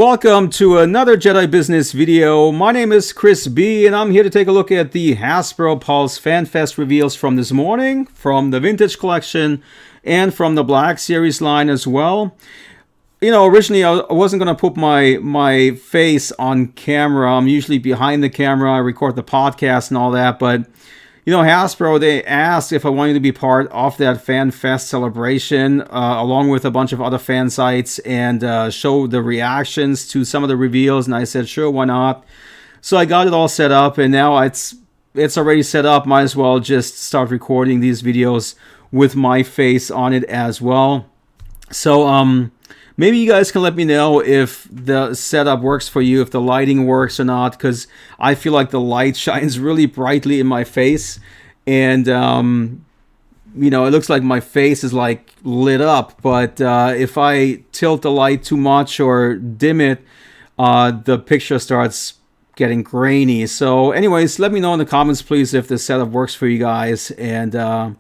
Welcome to another Jedi Business video. My name is Chris B, and I'm here to take a look at the Hasbro Pulse Fan Fest reveals from this morning, from the Vintage Collection, and from the Black Series line as well. You know, originally I wasn't going to put my face on camera. I'm usually behind the camera. I record the podcast and all that, but you know, Hasbro, they asked if I wanted to be part of that Fan Fest celebration, along with a bunch of other fan sites, and show the reactions to some of the reveals, and I said, sure, why not? So I got it all set up, and now it's already set up. Might as well just start recording these videos with my face on it as well. So, maybe you guys can let me know if the setup works for you, if the lighting works or not, because I feel like the light shines really brightly in my face. And, you know, it looks like my face is like lit up. But if I tilt the light too much or dim it, the picture starts getting grainy. So anyways, let me know in the comments, please, if the setup works for you guys. And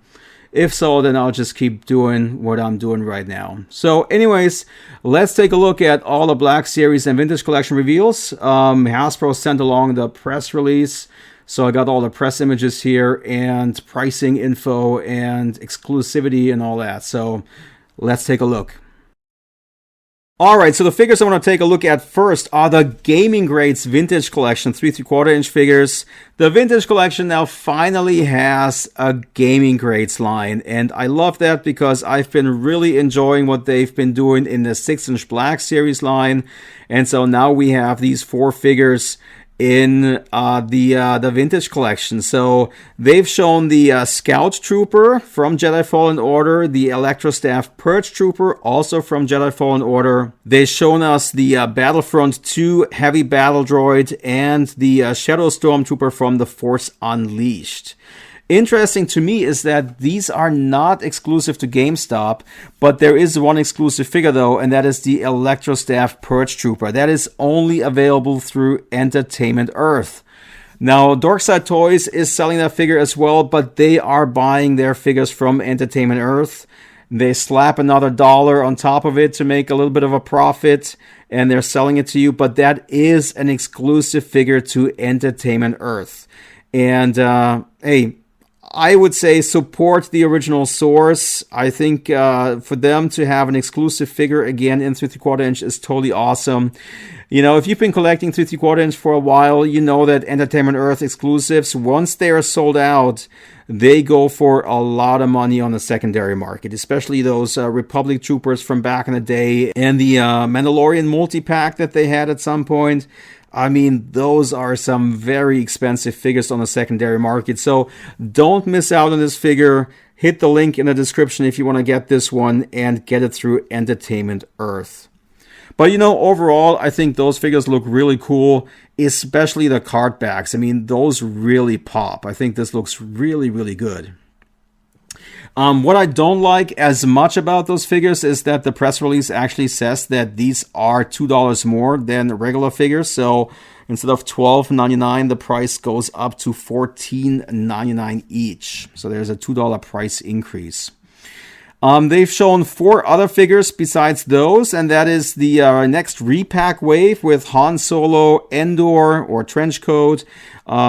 if so, then I'll just keep doing what I'm doing right now. So anyways, let's take a look at all the Black Series and Vintage Collection reveals. Hasbro sent along the press release. So I got all the press images here and pricing info and exclusivity and all that. So let's take a look. Alright, so the figures I want to take a look at first are the Gaming Grades Vintage Collection 3 3/4 inch figures. The Vintage Collection now finally has a Gaming Grades line, and I love that because I've been really enjoying what they've been doing in the 6-inch Black Series line, and so now we have these 4 figures in the Vintage Collection. So they've shown the Scout Trooper from Jedi Fallen Order, the Electrostaff Purge Trooper, also from Jedi Fallen Order. They've shown us the Battlefront 2 Heavy Battle Droid and the Shadow Stormtrooper from the Force Unleashed. Interesting to me is that these are not exclusive to GameStop, but there is one exclusive figure though, and that is the Electrostaff Purge Trooper. That is only available through Entertainment Earth. Now, Dorkside Toys is selling that figure as well, but they are buying their figures from Entertainment Earth. They slap another $1 on top of it to make a little bit of a profit, and they're selling it to you, but that is an exclusive figure to Entertainment Earth. And, hey, I would say support the original source. I think for them to have an exclusive figure again in 3 3/4 inch is totally awesome. You know, if you've been collecting 3 3/4 inch for a while, you know that Entertainment Earth exclusives, once they are sold out, they go for a lot of money on the secondary market, especially those Republic Troopers from back in the day and the Mandalorian multi-pack that they had at some point. I mean, those are some very expensive figures on the secondary market. So don't miss out on this figure. Hit the link in the description if you want to get this one and get it through Entertainment Earth. But you know, overall, I think those figures look really cool, especially the card backs. I mean, those really pop. I think this looks really, really good. What I don't like as much about those figures is that the press release actually says that these are $2 more than regular figures. So instead of $12.99, the price goes up to $14.99 each. So there's a $2 price increase. They've shown 4 other figures besides those, and that is the next repack wave with Han Solo, Endor, or Trenchcoat,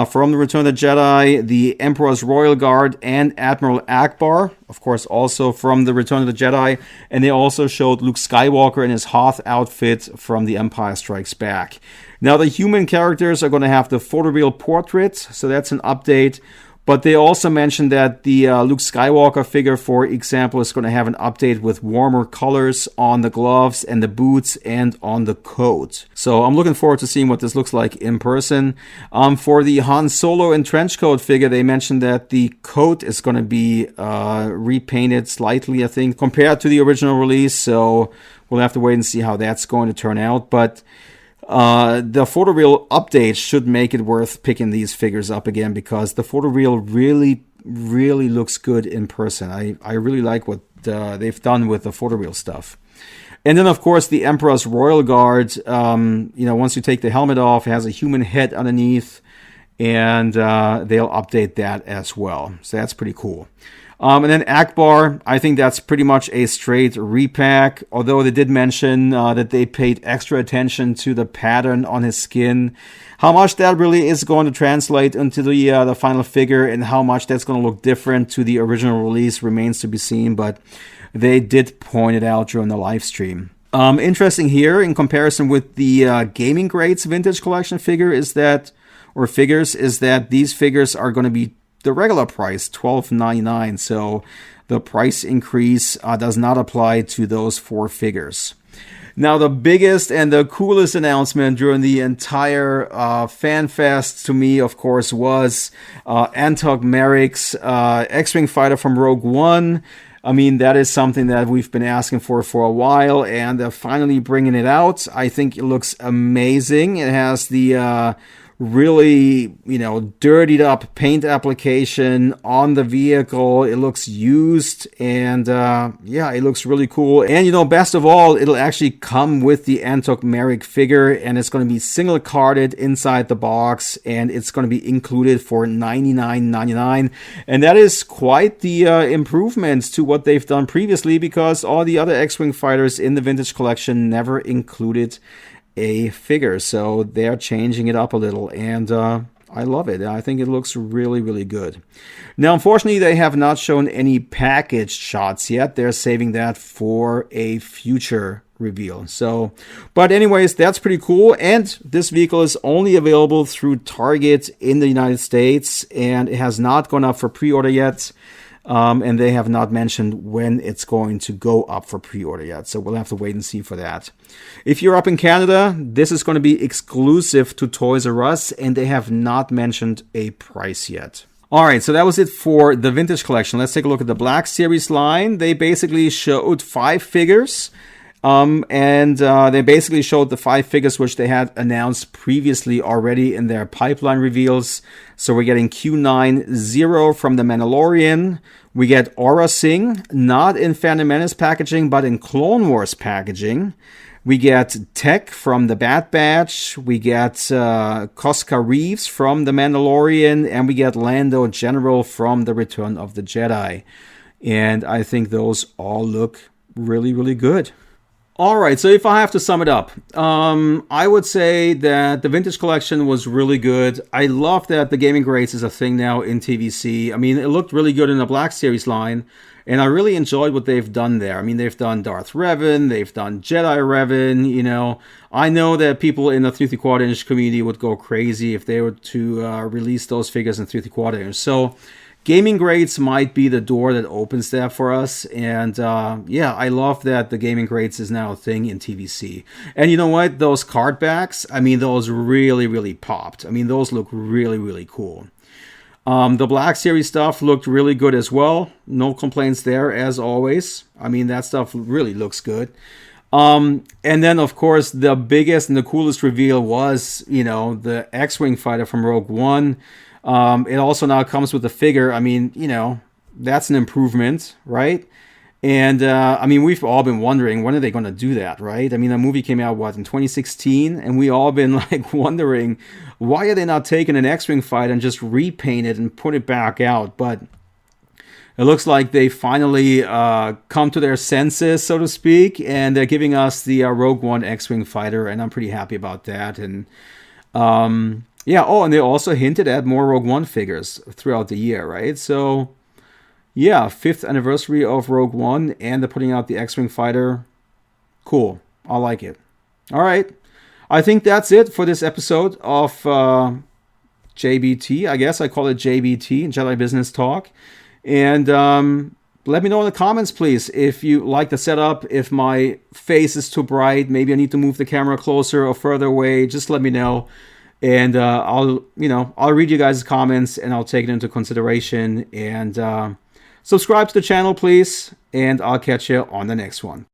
from the Return of the Jedi, the Emperor's Royal Guard, and Admiral Ackbar, of course, also from the Return of the Jedi. And they also showed Luke Skywalker in his Hoth outfit from The Empire Strikes Back. Now, the human characters are going to have the photoreal portrait, so that's an update. But they also mentioned that the Luke Skywalker figure, for example, is going to have an update with warmer colors on the gloves and the boots and on the coat. So I'm looking forward to seeing what this looks like in person. For the Han Solo and Trenchcoat figure, they mentioned that the coat is going to be repainted slightly, I think, compared to the original release. So we'll have to wait and see how that's going to turn out. But the photoreal update should make it worth picking these figures up again, because the photoreal really looks good in person. I really like what they've done with the photoreal stuff. And then, of course, the Emperor's Royal Guard, you know, once you take the helmet off, it has a human head underneath. and they'll update that as well. So that's pretty cool. And then Akbar, I think that's pretty much a straight repack, although they did mention that they paid extra attention to the pattern on his skin. How much that really is going to translate into the final figure and how much that's going to look different to the original release remains to be seen, but they did point it out during the live stream. Interesting here, in comparison with the Gaming Grades Vintage Collection figures, is that these figures are going to be the regular price, $12.99. So the price increase does not apply to those 4 figures. Now, the biggest and the coolest announcement during the entire Fan Fest to me, of course, was Antok Merrick's X-Wing fighter from Rogue One. I mean, that is something that we've been asking for a while, and they're finally bringing it out. I think it looks amazing. It has the really, dirtied up paint application on the vehicle. It looks used, and it looks really cool. And best of all, it'll actually come with the Antok Merrick figure, and it's going to be single carded inside the box, and it's going to be included for $99.99. And that is quite the improvement to what they've done previously, because all the other X-Wing fighters in the Vintage Collection never included a figure, so they're changing it up a little, and I love it. I think it looks really, really good. Now, unfortunately, they have not shown any packaged shots yet. They're saving that for a future reveal. So, but anyways, that's pretty cool, and this vehicle is only available through Target in the United States, and it has not gone up for pre-order yet. And they have not mentioned when it's going to go up for pre-order yet. So we'll have to wait and see for that. If you're up in Canada, this is going to be exclusive to Toys R Us, and they have not mentioned a price yet. All right, so that was it for the Vintage Collection. Let's take a look at the Black Series line. They basically showed 5 figures. And they basically showed the 5 figures which they had announced previously already in their pipeline reveals. So we're getting Q9-0 from The Mandalorian. We get Aurra Singh, not in Phantom Menace packaging, but in Clone Wars packaging. We get Tech from the Bad Batch. We get Koska Reeves from The Mandalorian. And we get Lando General from The Return of the Jedi. And I think those all look really, really good. All right, so if I have to sum it up, I would say that the Vintage Collection was really good. I love that the Gaming Grades is a thing now in TVC. I mean, it looked really good in the Black Series line, and I really enjoyed what they've done there. I mean, they've done Darth Revan, they've done Jedi Revan, I know that people in the 3 3/4 inch community would go crazy if they were to release those figures in 3 3/4 inch. So Gaming Grades might be the door that opens that for us. And I love that the Gaming Grades is now a thing in TVC. And you know what? Those card backs, I mean, those really, really popped. I mean, those look really, really cool. The Black Series stuff looked really good as well. No complaints there, as always. I mean, that stuff really looks good. And then, of course, the biggest and the coolest reveal was, the X-Wing fighter from Rogue One. It also now comes with a figure. I mean, that's an improvement, right? And, we've all been wondering, when are they going to do that, right? I mean, the movie came out, in 2016? And we all been, wondering, why are they not taking an X-Wing fight and just repaint it and put it back out? But it looks like they finally come to their senses, so to speak, and they're giving us the Rogue One X-Wing fighter, and I'm pretty happy about that. And, and they also hinted at more Rogue One figures throughout the year, right? So, 5th anniversary of Rogue One, and they're putting out the X-Wing fighter. Cool. I like it. All right. I think that's it for this episode of JBT. I guess I call it JBT, Jedi Business Talk. And let me know in the comments, please, if you like the setup, if my face is too bright, maybe I need to move the camera closer or further away. Just let me know. And I'll read you guys' comments, and I'll take it into consideration. And subscribe to the channel, please. And I'll catch you on the next one.